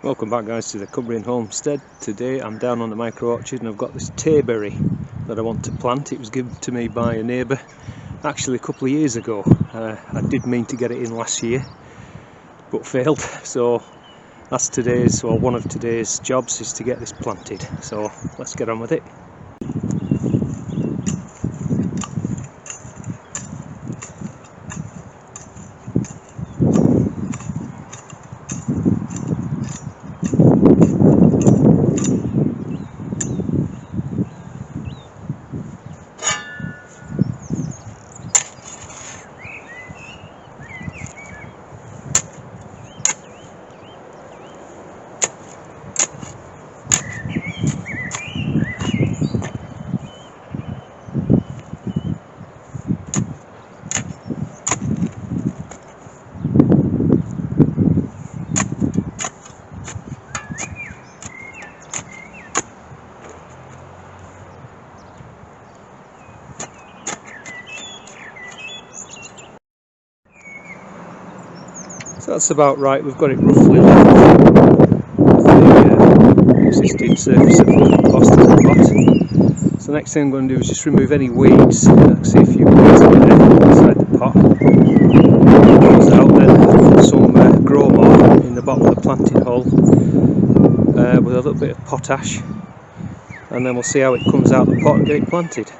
Welcome back guys to the Cumbrian homestead. Today I'm down on the micro orchard and I've got this Tayberry that I want to plant. It was given to me by a neighbour actually a couple of years ago. I did mean to get it in last year but failed, so that's today's, or one of today's jobs, is to get this planted. So let's get on with it. So that's about right, we've got it roughly level with the existing surface of the compost that I've got. So the next thing I'm going to do is just remove any weeds. I can see a few weeds in there inside the pot. Those out, then put some grow more in the bottom of the planting hole with a little bit of potash, and then we'll see how it comes out the pot and get it planted.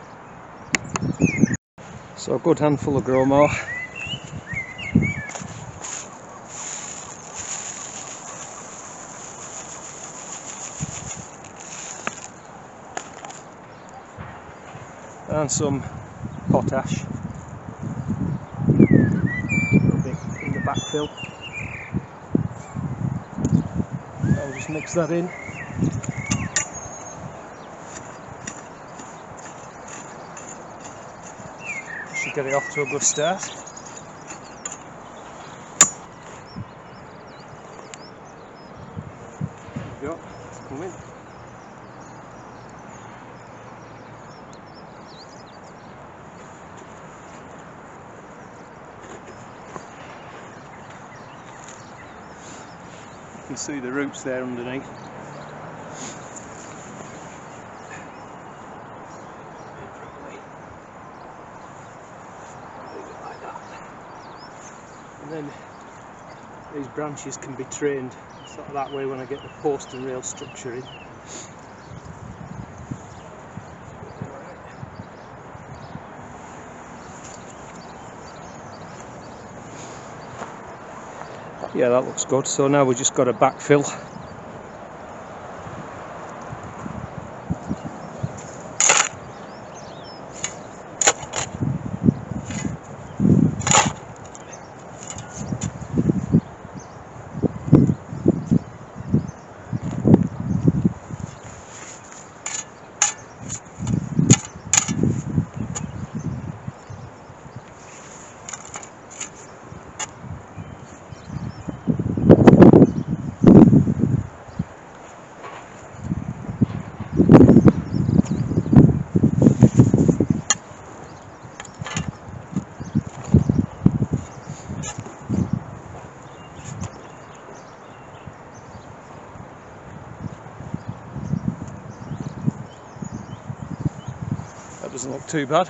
So a good handful of grow more. And some potash, a little bit in the backfill. I'll just mix that in. Should get it off to a good start. There we go, it's coming. You can see the roots there underneath. Like that. And then these branches can be trained sort of that way when I get the post and rail structure in. Yeah, that looks good. So now we've just got to backfill. That doesn't look too bad.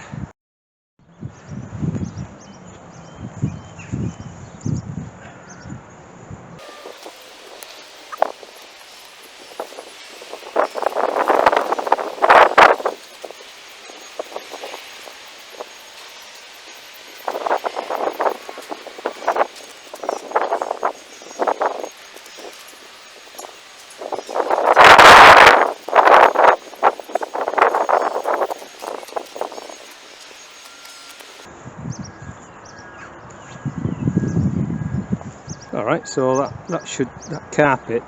Alright, so that carpet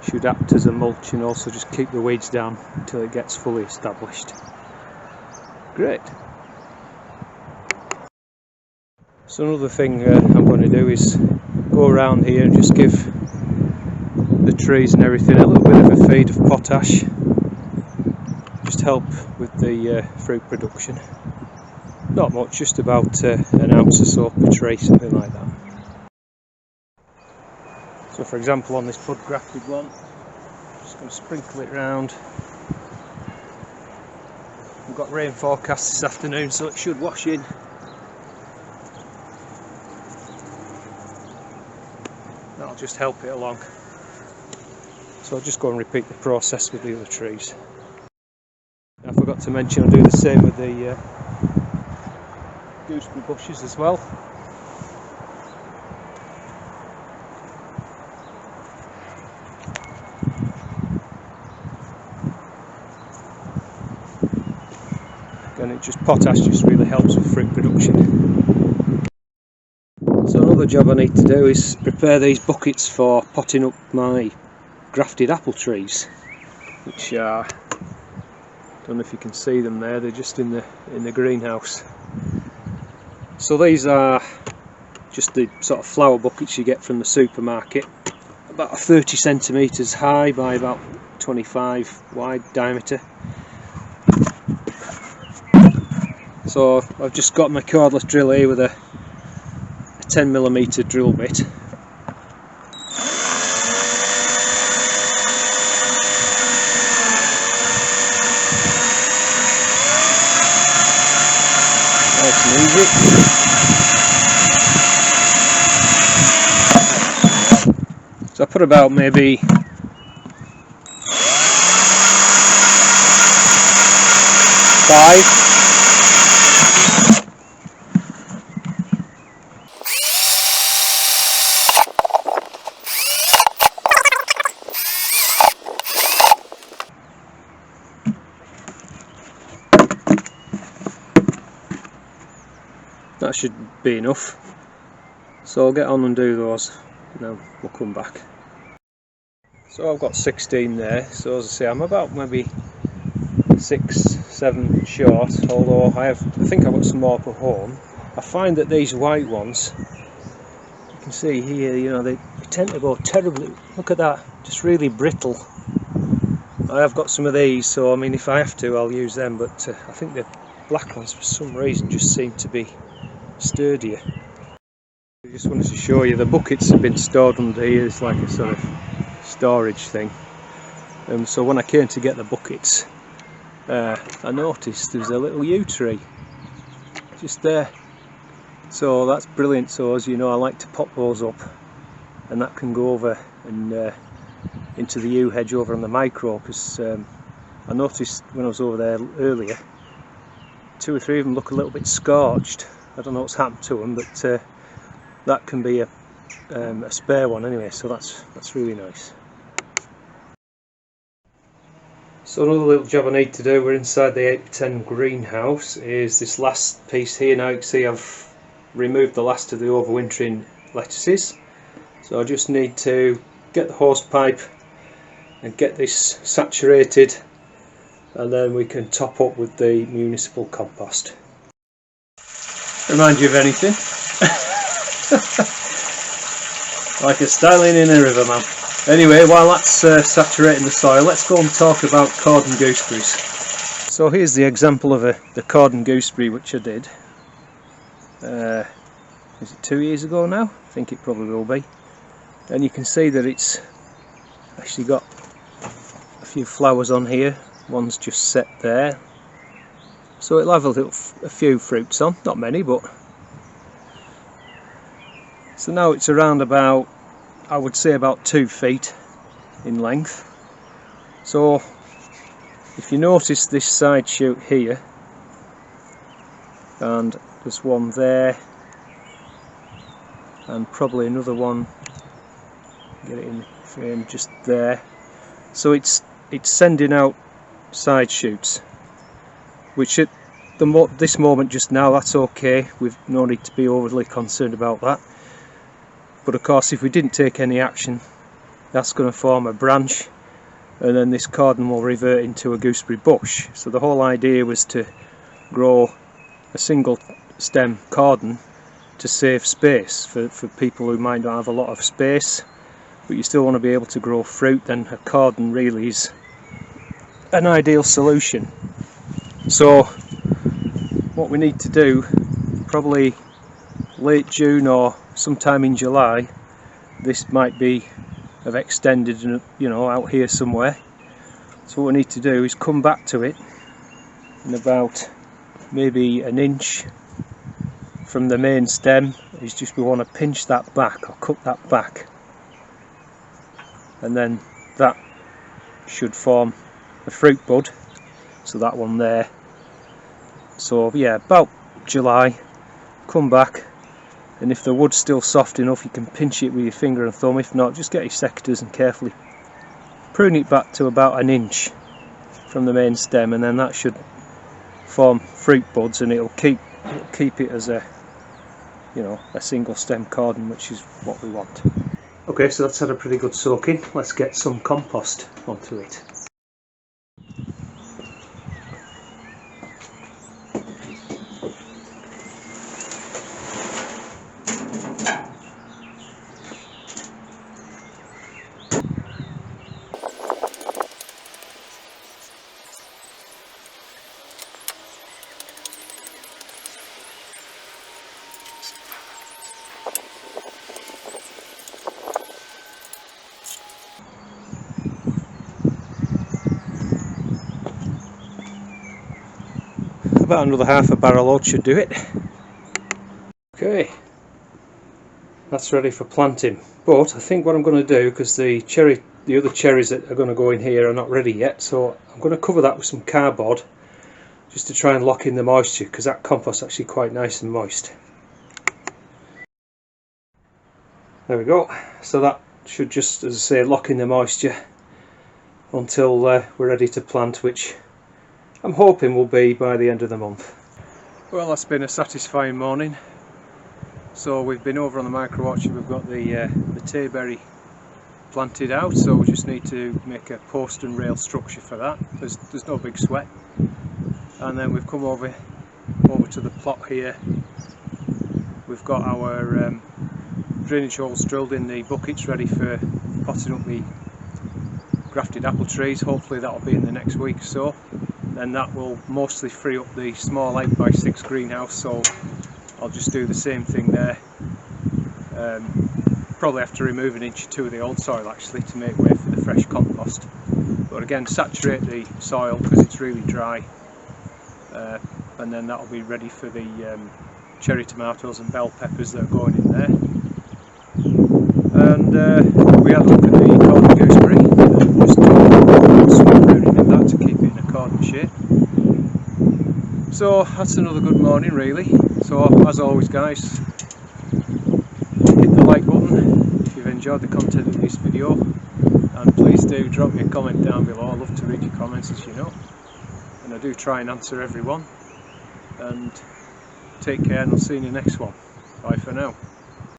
should act as a mulch and also just keep the weeds down until it gets fully established. Great. So another thing I'm going to do is go around here and just give the trees and everything a little bit of a feed of potash. Just help with the fruit production. Not much, just about an ounce or so per tree, something like that. So for example on this bud grafted one, just going to sprinkle it round. We've got rain forecast this afternoon, so it should wash in. That'll just help it along. So I'll just go and repeat the process with the other trees. I forgot to mention I'll do the same with the gooseberry bushes as well. And potash just really helps with fruit production. So another job I need to do is prepare these buckets for potting up my grafted apple trees, which are, don't know if you can see them there, they're just in the greenhouse. So these are just the sort of flower buckets you get from the supermarket, about 30 centimetres high by about 25 wide diameter. So I've just got my cordless drill here with a 10mm drill bit. Nice and easy. So I put about maybe 5. That should be enough. So I'll get on and do those, and then we'll come back. So I've got 16 there, so as I say I'm about maybe 6-7 short, although I think I've got some more at home. I find that these white ones, you can see here, you know, they tend to go terribly, look at that, just really brittle. I have got some of these, so I mean if I have to I'll use them, but I think the black ones for some reason just seem to be sturdier. I just wanted to show you the buckets have been stored under here. It's like a sort of storage thing. So when I came to get the buckets, I noticed there's a little yew tree just there. So that's brilliant. So as you know, I like to pop those up, and that can go over and into the yew hedge over on the micro, because I noticed when I was over there earlier, 2 or 3 of them look a little bit scorched. I don't know what's happened to them, but that can be a spare one anyway, so that's really nice. So another little job I need to do, we're inside the 8x10 greenhouse, is this last piece here. Now you can see I've removed the last of the overwintering lettuces, so I just need to get the hose pipe and get this saturated, and then we can top up with the municipal compost. Remind you of anything? Like a styling in a river, man. Anyway, while that's saturating the soil, let's go and talk about Cordon gooseberries. So here's the example of the Cordon gooseberry which I did. Is it 2 years ago now? I think it probably will be. And you can see that it's actually got a few flowers on here. One's just set there. So it'll have a few fruits on, not many, but. So now it's around about, I would say about 2 feet in length. So if you notice this side shoot here, and there's one there, and probably another one, get it in the frame just there. So it's sending out side shoots, which at this moment just now, that's okay. We've no need to be overly concerned about that. But of course, if we didn't take any action, that's going to form a branch, and then this cordon will revert into a gooseberry bush. So the whole idea was to grow a single stem cordon to save space for people who might not have a lot of space, but you still want to be able to grow fruit. Then a cordon really is an ideal solution. So what we need to do, probably late June or sometime in July, this might be have extended, you know, out here somewhere. So what we need to do is come back to it in about maybe an inch from the main stem. Is just we want to pinch that back or cut that back, and then that should form a fruit bud. So that one there. So yeah, about July, come back, and if the wood's still soft enough you can pinch it with your finger and thumb. If not, just get your secateurs and carefully prune it back to about an inch from the main stem, and then that should form fruit buds, and it'll keep it as a, you know, a single stem cordon, which is what we want. Okay, so that's had a pretty good soaking. Let's get some compost onto it. About another half a barrel load should do it. Okay, that's ready for planting. But I think what I'm going to do, because the other cherries that are going to go in here are not ready yet, so I'm going to cover that with some cardboard just to try and lock in the moisture, because that compost is actually quite nice and moist. There we go. So that should just, as I say, lock in the moisture until we're ready to plant, which I'm hoping will be by the end of the month. Well, that's been a satisfying morning. So we've been over on the micro orchard, we've got the Tayberry planted out, so we just need to make a post and rail structure for that. There's no big sweat. And then we've come over to the plot here. We've got our drainage holes drilled in the buckets ready for potting up the grafted apple trees. Hopefully that'll be in the next week or so. Then that will mostly free up the small 8x6 greenhouse, so I'll just do the same thing there. Probably have to remove an inch or two of the old soil actually to make way for the fresh compost. But again, saturate the soil because it's really dry, and then that'll be ready for the cherry tomatoes and bell peppers that are going in there. And we had a look at the Cordon gooseberry, just pruning in that to keep it in a cordon shape. So that's another good morning really. So as always guys, hit the like button if you've enjoyed the content of this video, and please do drop me a comment down below. I love to read your comments, as you know, and I do try and answer everyone. And take care, and I'll see you in the next one. Bye for now.